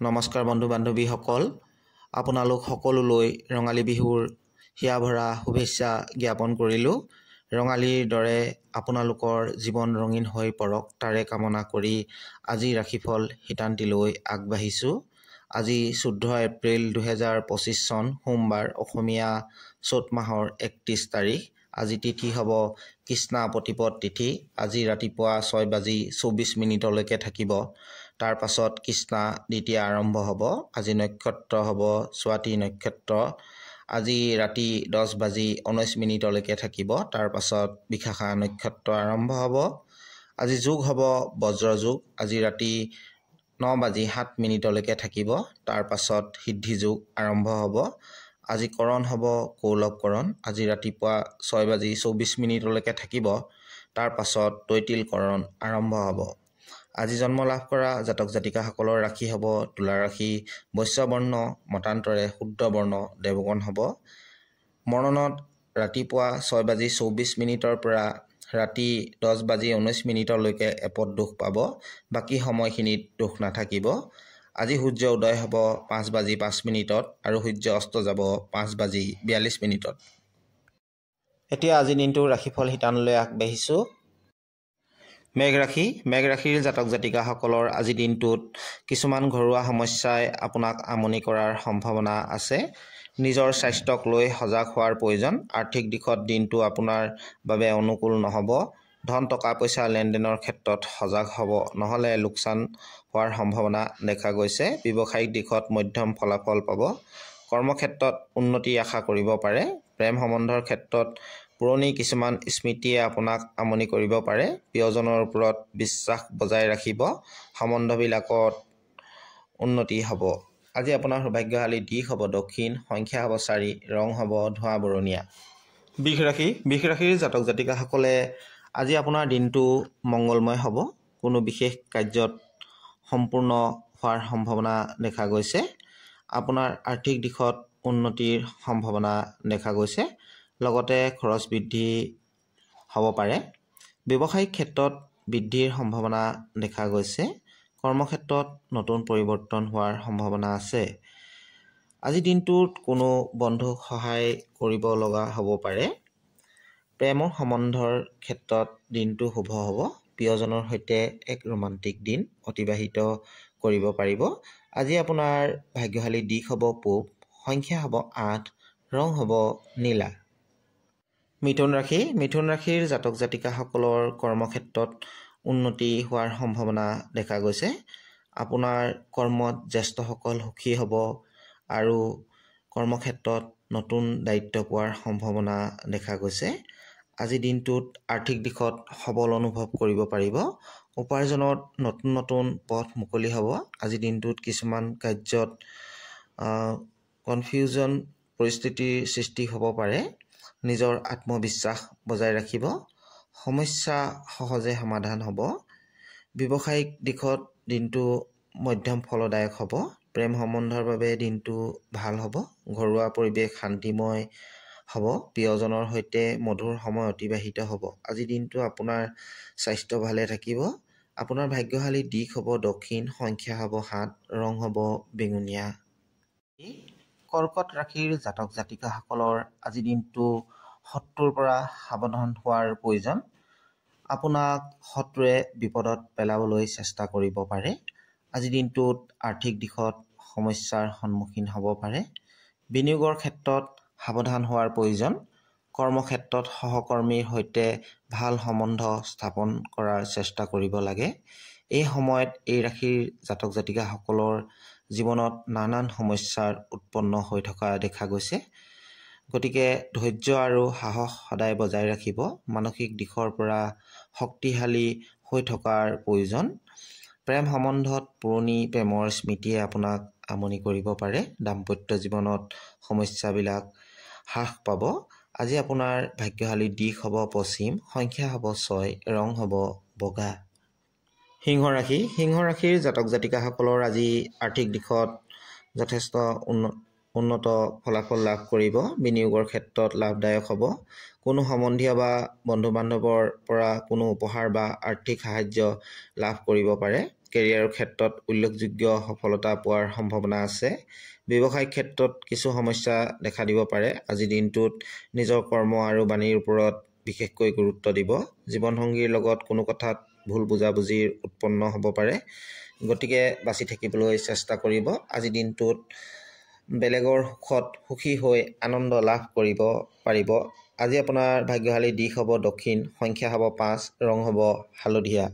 নমস্কাৰ বন্ধু বান্ধৱীসকল, আপোনালোক সকলোলৈ ৰঙালী বিহুৰ হিয়াভৰা শুভেচ্ছা জ্ঞাপন কৰিলোঁ। ৰঙালীৰ দৰে আপোনালোকৰ জীৱন ৰঙীন হৈ পৰক তাৰে কামনা কৰি আজি ৰাশিফল শিতান্তিলৈ আগবাঢ়িছোঁ। আজি 14 এপ্ৰিল 2025 চন সোমবাৰ, অসমীয়া চ'ত মাহৰ 31 তাৰিখ। আজি তিথি হ'ব কৃষ্ণা প্ৰতিপদ তিথি। আজি ৰাতিপুৱা 6:24 থাকিব। তাৰ পাছত কৃষ্ণা দ্বিতীয়া আৰম্ভ হ'ব। আজি নক্ষত্ৰ হ'ব স্বাতি নক্ষত্ৰ। আজি ৰাতি 10:19 থাকিব। তাৰ পাছত বিশাখা নক্ষত্ৰ আৰম্ভ হ'ব। আজি যোগ হ'ব বজ্ৰযোগ। আজি ৰাতি 9:07 থাকিব। তাৰ পাছত সিদ্ধি যোগ আৰম্ভ হ'ব। আজি কৰণ হ'ব কৌলভ কৰণ। আজি ৰাতিপুৱা 6:24 থাকিব। তাৰ পাছত তৈতিল কৰণ আৰম্ভ হ'ব। আজি জন্ম লাভ কৰা জাতক জাতিকাসকলৰ ৰাশি হ'ব তুলা ৰাশি, বৈশ্য বৰ্ণ, মতান্তৰে শুদ্ধ বৰ্ণ দেৱগণ হ'ব। মৰণত ৰাতিপুৱা 6:24 পৰা ৰাতি 10:19 এপদ দোষ পাব। বাকী সময়খিনিত দোষ নাথাকিব। আজি সূৰ্য উদয় হ'ব 5:05 আৰু সূৰ্য অস্ত যাব 5:42। এতিয়া আজি দিনটো ৰাশিফল শিতানলৈ আগবাঢ়িছোঁ। মেঘ ৰাশিৰ জাতক জাতিকাসকলৰ আজি দিনটোত কিছুমান ঘৰুৱা সমস্যাই আপোনাক আমনি কৰাৰ সম্ভাৱনা আছে। নিজৰ স্বাস্থ্যক লৈ সজাগ হোৱাৰ প্ৰয়োজন। আৰ্থিক দিশত দিনটো আপোনাৰ বাবে অনুকূল নহ'ব। ধন টকা পইচা লেনদেনৰ ক্ষেত্ৰত সজাগ হ'ব, নহ'লে লোকচান হোৱাৰ সম্ভাৱনা দেখা গৈছে। ব্যৱসায়িক দিশত মধ্যম ফলাফল পাব। কৰ্মক্ষেত্ৰত উন্নতি আশা কৰিব পাৰে। প্ৰেম সম্বন্ধৰ ক্ষেত্ৰত পুৰণি কিছুমান স্মৃতিয়ে আপোনাক আমনি কৰিব পাৰে। প্ৰিয়জনৰ ওপৰত বিশ্বাস বজাই ৰাখিব। সম্বন্ধবিলাকত উন্নতি হ'ব। আজি আপোনাৰ সৌভাগ্যশালী দিশ হ'ব দক্ষিণ, সংখ্যা হ'ব 4, ৰং হ'ব ধোঁৱা বৰণীয়া। বৃষ ৰাশিৰ জাতক জাতিকাসকলে আজি আপোনাৰ দিনটো মংগলময় হ'ব। কোনো বিশেষ কাৰ্যত সম্পূৰ্ণ হোৱাৰ সম্ভাৱনা দেখা গৈছে। আপোনাৰ আৰ্থিক দিশত উন্নতিৰ সম্ভাৱনা দেখা গৈছে। লগতে খৰচ বৃদ্ধি হ'ব পাৰে। ব্যৱসায়িক ক্ষেত্ৰত বৃদ্ধিৰ সম্ভাৱনা দেখা গৈছে। কৰ্মক্ষেত্ৰত নতুন পৰিৱৰ্তন হোৱাৰ সম্ভাৱনা আছে। আজি দিনটোত কোনো বন্ধুক সহায় কৰিব লগা হ'ব পাৰে। প্ৰেমৰ সম্বন্ধৰ ক্ষেত্ৰত দিনটো শুভ হ'ব। প্ৰিয়জনৰ সৈতে এক ৰোমান্টিক দিন অতিবাহিত কৰিব পাৰিব। আজি আপোনাৰ ভাগ্যশালী দিশ হ'ব পূব, সংখ্যা হ'ব 8, ৰং হ'ব নীলা। মিথুন ৰাশিৰ জাতক জাতিকাসকলৰ কৰ্মক্ষেত্ৰত উন্নতি হোৱাৰ সম্ভাৱনা দেখা গৈছে। আপোনাৰ কৰ্মত জ্যেষ্ঠসকল সুখী হ'ব আৰু কৰ্মক্ষেত্ৰত নতুন দায়িত্ব পোৱাৰ সম্ভাৱনা দেখা গৈছে। আজি দিনটোত আৰ্থিক দিশত সবল অনুভৱ কৰিব পাৰিব। উপাৰ্জনত নতুন পথ মুকলি হ'ব। আজি দিনটোত কিছুমান কাৰ্যত কনফিউজন পৰিস্থিতিৰ সৃষ্টি হ'ব পাৰে। নিজৰ আত্মবিশ্বাস বজাই ৰাখিব। সমস্যা সহজে সমাধান হ'ব। ব্যৱসায়িক দিশত দিনটো মধ্যম ফলদায়ক হ'ব। প্ৰেম সম্বন্ধৰ বাবে দিনটো ভাল হ'ব। ঘৰুৱা পৰিৱেশ শান্তিময় হ'ব। প্ৰিয়জনৰ সৈতে মধুৰ সময় অতিবাহিত হ'ব। আজি দিনটো আপোনাৰ স্বাস্থ্য ভালে থাকিব। আপোনাৰ ভাগ্যশালী দিশ হ'ব দক্ষিণ, সংখ্যা হ'ব 7, ৰং হ'ব বেঙুনীয়া। কৰ্কট ৰাশিৰ জাতক জাতিকাসকলৰ আজি দিনটো শত্ৰুৰ পৰা সাৱধান হোৱাৰ প্ৰয়োজন। আপোনাক শত্ৰুৱে বিপদত পেলাবলৈ চেষ্টা কৰিব পাৰে। আজি দিনটোত আৰ্থিক দিশত সমস্যাৰ সন্মুখীন হ'ব পাৰে। বিনিয়োগৰ ক্ষেত্ৰত সাৱধান হোৱাৰ প্ৰয়োজন। কৰ্মক্ষেত্ৰত সহকৰ্মীৰ সৈতে ভাল সম্বন্ধ স্থাপন কৰাৰ চেষ্টা কৰিব লাগে। এই সময়ত এই ৰাশিৰ জাতক জাতিকাসকলৰ জীৱনত নানান সমস্যাৰ উৎপন্ন হৈ থকা দেখা গৈছে। গতিকে ধৈৰ্য আৰু সাহস সদায় বজাই ৰাখিব। মানসিক দিশৰ পৰা শক্তিশালী হৈ থকাৰ প্ৰয়োজন। প্ৰেম সম্বন্ধত পুৰণি প্ৰেমৰ স্মৃতিয়ে আপোনাক আমনি কৰিব পাৰে। দাম্পত্য জীৱনত সমস্যাবিলাক হ্ৰাস পাব। আজি আপোনাৰ ভাগ্যশালী দিশ হ'ব পশ্চিম, সংখ্যা হ'ব 6, ৰং হ'ব বগা। সিংহ ৰাশিৰ জাতক জাতিকাসকলৰ আজি আৰ্থিক দিশত যথেষ্ট উন্নত ফলাফল লাভ কৰিব। বিনিয়োগৰ ক্ষেত্ৰত লাভদায়ক হ'ব। কোনো সম্বন্ধীয় বা বন্ধু বান্ধৱৰ পৰা কোনো উপহাৰ বা আৰ্থিক সাহাৰ্য লাভ কৰিব পাৰে। কেৰিয়াৰৰ ক্ষেত্ৰত উল্লেখযোগ্য সফলতা পোৱাৰ সম্ভাৱনা আছে। ব্যৱসায়িক ক্ষেত্ৰত কিছু সমস্যা দেখা দিব পাৰে। আজিৰ দিনটোত নিজৰ কৰ্ম আৰু বাণীৰ ওপৰত বিশেষকৈ গুৰুত্ব দিব। জীৱনসংগীৰ লগত কোনো কথাত ভুল বুজাবুজিৰ উৎপন্ন হ'ব পাৰে, গতিকে বাচি থাকিবলৈ চেষ্টা কৰিব। আজিৰ দিনটোত বেলেগৰ সুখত সুখী হৈ আনন্দ লাভ কৰিব পাৰিব। আজি আপোনাৰ ভাগ্যশালী দিশ হ'ব দক্ষিণ, সংখ্যা হ'ব 5, ৰং হ'ব হালধীয়া।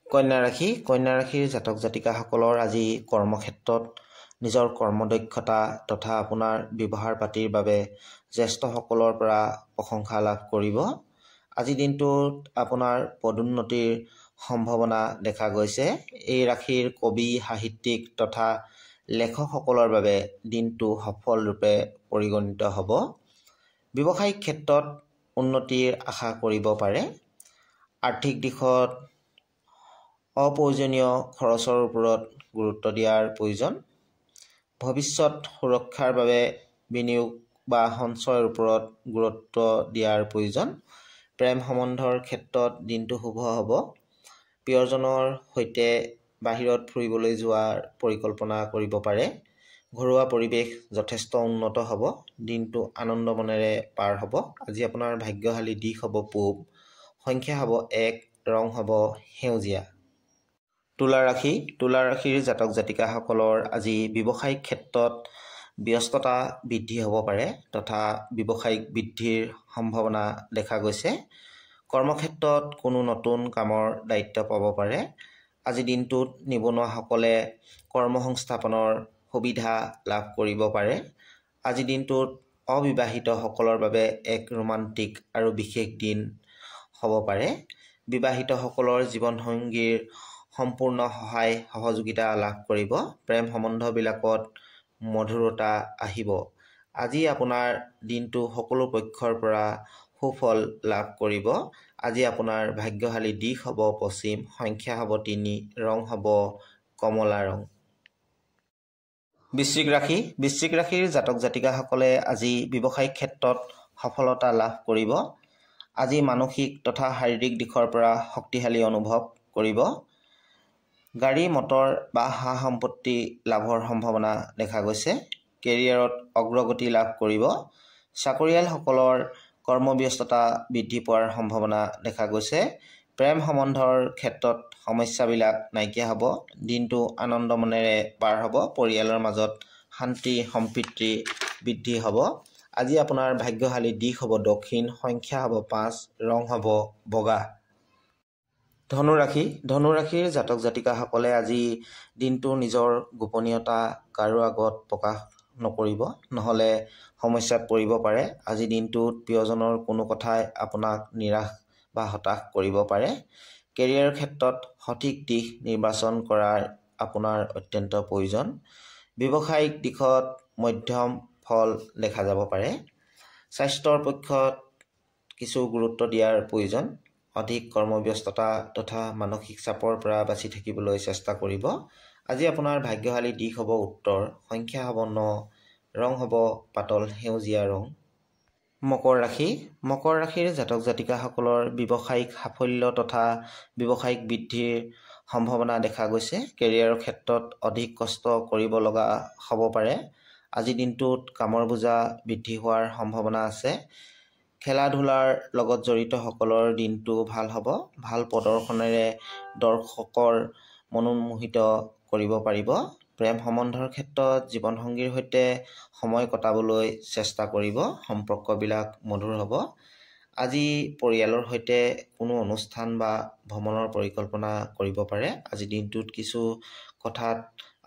কন্যা ৰাশি, কন্যা ৰাশিৰ জাতক জাতিকাসকলৰ আজি কৰ্মক্ষেত্ৰত নিজৰ কৰ্মদক্ষতা তথা আপোনাৰ ব্যৱহাৰ পাতিৰ বাবে জ্যেষ্ঠসকলৰ পৰা প্ৰশংসা লাভ কৰিব। আজিৰ দিনটোত আপোনাৰ পদোন্নতিৰ সম্ভাৱনা দেখা গৈছে। এই ৰাশিৰ কবি, সাহিত্যিক তথা লেখকসকলৰ বাবে দিনটো সফল ৰূপে পৰিগণিত হ'ব। ব্যৱসায়িক ক্ষেত্ৰত উন্নতিৰ আশা কৰিব পাৰে। আৰ্থিক দিশত অপ্ৰয়োজনীয় খৰচৰ ওপৰত গুৰুত্ব দিয়াৰ প্ৰয়োজন। ভৱিষ্যত সুৰক্ষাৰ বাবে বিনিয়োগ বা সঞ্চয়ৰ ওপৰত গুৰুত্ব দিয়াৰ প্ৰয়োজন। প্ৰেম সম্বন্ধৰ ক্ষেত্ৰত দিনটো শুভ হ'ব। প্ৰিয়জনৰ সৈতে বাহিৰত ফুৰিবলৈ যোৱাৰ পৰিকল্পনা কৰিব পাৰে। ঘৰুৱা পৰিৱেশ যথেষ্ট উন্নত হ'ব। দিনটো আনন্দ মনেৰে পাৰ হ'ব। আজি আপোনাৰ ভাগ্যশালী দিশ হ'ব পূব, সংখ্যা হ'ব 1, ৰং হ'ব সেউজীয়া। তুলা ৰাশি, তুলা ৰাশিৰ জাতক জাতিকাসকলৰ আজি ব্যৱসায়িক ক্ষেত্ৰত ব্যস্ততা বৃদ্ধি হ'ব পাৰে তথা ব্যৱসায়িক বৃদ্ধিৰ সম্ভাৱনা দেখা গৈছে। কৰ্মক্ষেত্ৰত কোনো নতুন কামৰ দায়িত্ব পাব পাৰে। আজি দিনটোত নিবনুৱাসকলে কৰ্মসংস্থাপনৰ সুবিধা লাভ কৰিব পাৰে। আজি দিনটোত অবিবাহিতসকলৰ বাবে এক ৰোমান্টিক আৰু বিশেষ দিন হ'ব পাৰে। বিবাহিতসকলৰ জীৱনসংগীৰ সম্পূৰ্ণ সহায় সহযোগিতা লাভ কৰিব। প্ৰেম সম্বন্ধবিলাকত মধুৰতা আহিব। আজি আপোনাৰ দিনটো সকলো পক্ষৰ পৰা সুফল লাভ কৰিব। আজি আপোনাৰ ভাগ্যশালী দিশ হ'ব পশ্চিম, সংখ্যা হ'ব 3, ৰং হ'ব কমলা ৰং। বৃশ্চিক ৰাশি, বৃশ্চিক ৰাশিৰ জাতক জাতিকাসকলে আজি ব্যৱসায়িক ক্ষেত্ৰত সফলতা লাভ কৰিব। আজি মানসিক তথা শাৰীৰিক দিশৰ পৰা শক্তিশালী অনুভৱ কৰিব। গাড়ী মটৰ বা সা সম্পত্তি লাভৰ সম্ভাৱনা দেখা গৈছে। কেৰিয়াৰত অগ্ৰগতি লাভ কৰিব। চাকৰিয়ালসকলৰ কৰ্মব্যস্ততা বৃদ্ধি পোৱাৰ সম্ভাৱনা দেখা গৈছে। প্ৰেম সম্বন্ধৰ ক্ষেত্ৰত সমস্যাবিলাক নাইকিয়া হ'ব। দিনটো আনন্দ মনেৰে পাৰ হ'ব। পৰিয়ালৰ মাজত শান্তি সম্প্ৰীতি বৃদ্ধি হ'ব। আজি আপোনাৰ ভাগ্যশালী দিশ হ'ব দক্ষিণ, সংখ্যা হ'ব 5, ৰং হ'ব বগা। ধনু ৰাশি, ধনু ৰাশিৰ জাতক জাতিকাসকলে আজি দিনটো নিজৰ গোপনীয়তা কাৰো আগত প্ৰকাশ নকৰিব, নহ'লে সমস্যাত পৰিব পাৰে। আজি দিনটোত প্ৰিয়জনৰ কোনো কথাই আপোনাক নিৰাশ বা হতাশ কৰিব পাৰে। কেৰিয়াৰৰ ক্ষেত্ৰত সঠিক দিশ নিৰ্বাচন কৰাৰ আপোনাৰ অত্যন্ত প্ৰয়োজন। ব্যৱসায়িক দিশত মধ্যম ফল দেখা যাব পাৰে। স্বাস্থ্যৰ পক্ষত কিছু গুৰুত্ব দিয়াৰ প্ৰয়োজন। অধিক কৰ্মব্যস্ততা তথা মানসিক চাপৰ পৰা বাচি থাকিবলৈ চেষ্টা কৰিব। আজি আপোনাৰ ভাগ্যশালী দিশ হ'ব উত্তৰ, সংখ্যা হ'ব 9, ৰং হ'ব পাতল সেউজীয়া ৰং। মকৰ ৰাশি, মকৰ ৰাশিৰ জাতক জাতিকাসকলৰ ব্যৱসায়িক সাফল্য তথা ব্যৱসায়িক বৃদ্ধিৰ সম্ভাৱনা দেখা গৈছে। কেৰিয়াৰৰ ক্ষেত্ৰত অধিক কষ্ট কৰিব লগা হ'ব পাৰে। আজিৰ দিনটোত কামৰ বোজা বৃদ্ধি হোৱাৰ সম্ভাৱনা আছে। খেলা ধূলাৰ লগত জড়িতসকলৰ দিনটো ভাল হ'ব। ভাল প্ৰদৰ্শনেৰে দৰ্শকৰ মনোমোহিত কৰিব পাৰিব। প্ৰেম সম্বন্ধৰ ক্ষেত্ৰত জীৱনসংগীৰ সৈতে সময় কটাবলৈ চেষ্টা কৰিব। সম্পৰ্কবিলাক মধুৰ হ'ব। আজি পৰিয়ালৰ সৈতে কোনো অনুষ্ঠান বা ভ্ৰমণৰ পৰিকল্পনা কৰিব পাৰে। আজিৰ দিনটোত কিছু কথাত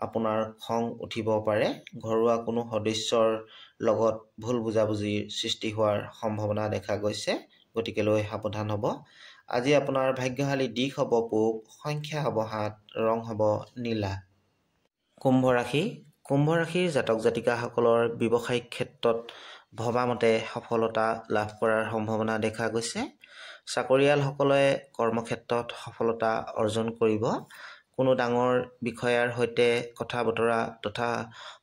আপোনাৰ খং উঠিব পাৰে। ঘৰুৱা কোনো সদস্যৰ লগত ভুল বুজাবুজিৰ সৃষ্টি হোৱাৰ সম্ভাৱনা দেখা গৈছে, গতিকেলৈ সাৱধান হ'ব। আজি আপোনাৰ ভাগ্যশালী দিশ হ'ব পূব, সংখ্যা হ'ব 7, ৰং হ'ব নীলা। কুম্ভ ৰাশি, কুম্ভ ৰাশিৰ জাতক জাতিকাসকলৰ ব্যৱসায়িক ক্ষেত্ৰত ভবামতে সফলতা লাভ কৰাৰ সম্ভাৱনা দেখা গৈছে। চাকৰিয়ালসকলে কৰ্মক্ষেত্ৰত সফলতা অৰ্জন কৰিব। কোনো ডাঙৰ বিষয়াৰ সৈতে কথা বতৰা তথা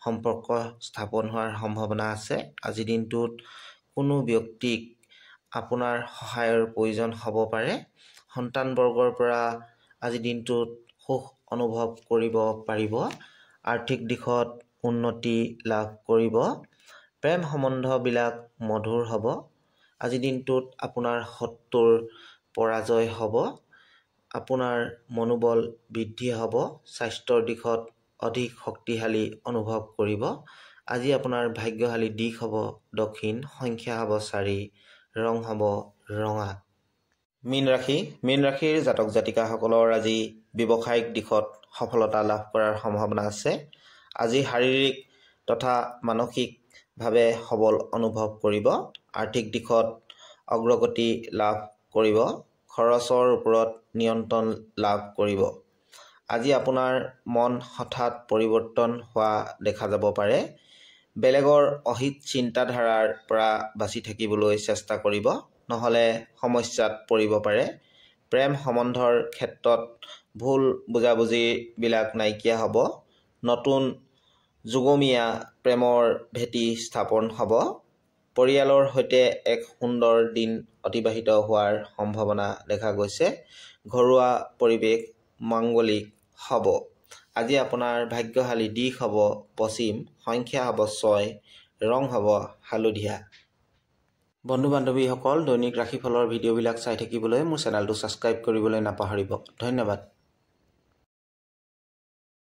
সম্পৰ্ক স্থাপন হোৱাৰ সম্ভাৱনা আছে। আজিৰ দিনটোত কোনো ব্যক্তিক আপোনাৰ সহায়ৰ প্ৰয়োজন হ'ব পাৰে। সন্তানবৰ্গৰ পৰা আজি দিনটোত সুখ অনুভৱ কৰিব পাৰিব। আৰ্থিক দিশত উন্নতি লাভ কৰিব। প্ৰেম সম্বন্ধবিলাক মধুৰ হ'ব। আজি দিনটোত আপোনাৰ শত্ৰুৰ পৰাজয় হ'ব। আপোনাৰ মনোবল বৃদ্ধি হ'ব। স্বাস্থ্যৰ দিশত অধিক শক্তিশালী অনুভৱ কৰিব। আজি আপোনাৰ ভাগ্যশালী দিশ হ'ব দক্ষিণ, সংখ্যা হ'ব 4, ৰং হ'ব ৰঙা। মীন ৰাশিৰ জাতক জাতিকাসকলৰ আজি ব্যৱসায়িক দিশত সফলতা লাভ কৰাৰ সম্ভাৱনা আছে। আজি শাৰীৰিক তথা মানসিকভাৱে সবল অনুভৱ কৰিব। আৰ্থিক দিশত অগ্ৰগতি লাভ কৰিব। খৰচৰ ওপৰত নিয়ন্ত্ৰণ লাভ কৰিব। আজি আপোনাৰ মন হঠাৎ পৰিৱৰ্তন হোৱা দেখা যাব পাৰে। বেলেগৰ অহিত চিন্তাধাৰাৰ পৰা বাচি থাকিবলৈ চেষ্টা কৰিব, নহ'লে সমস্যাত পৰিব পাৰে। প্ৰেম সম্বন্ধৰ ক্ষেত্ৰত ভুল বুজাবুজিবিলাক নাইকিয়া হ'ব। নতুন যুগমীয়া প্ৰেমৰ ভেটি স্থাপন হ'ব। পৰিয়ালৰ সৈতে এক সুন্দৰ দিন অতিবাহিত হোৱাৰ সম্ভাৱনা দেখা গৈছে। ঘৰুৱা পৰিৱেশ মাংগলিক হ'ব। আজি আপোনাৰ ভাগ্যশালী দিশ হ'ব পশ্চিম, সংখ্যা হ'ব 6, ৰং হ'ব হালধীয়া। বন্ধু বান্ধৱীসকল, দৈনিক ৰাশিফলৰ ভিডিঅ'বিলাক চাই থাকিবলৈ মোৰ চেনেলটো ছাবস্ক্ৰাইব কৰিবলৈ নাপাহৰিব। ধন্যবাদ।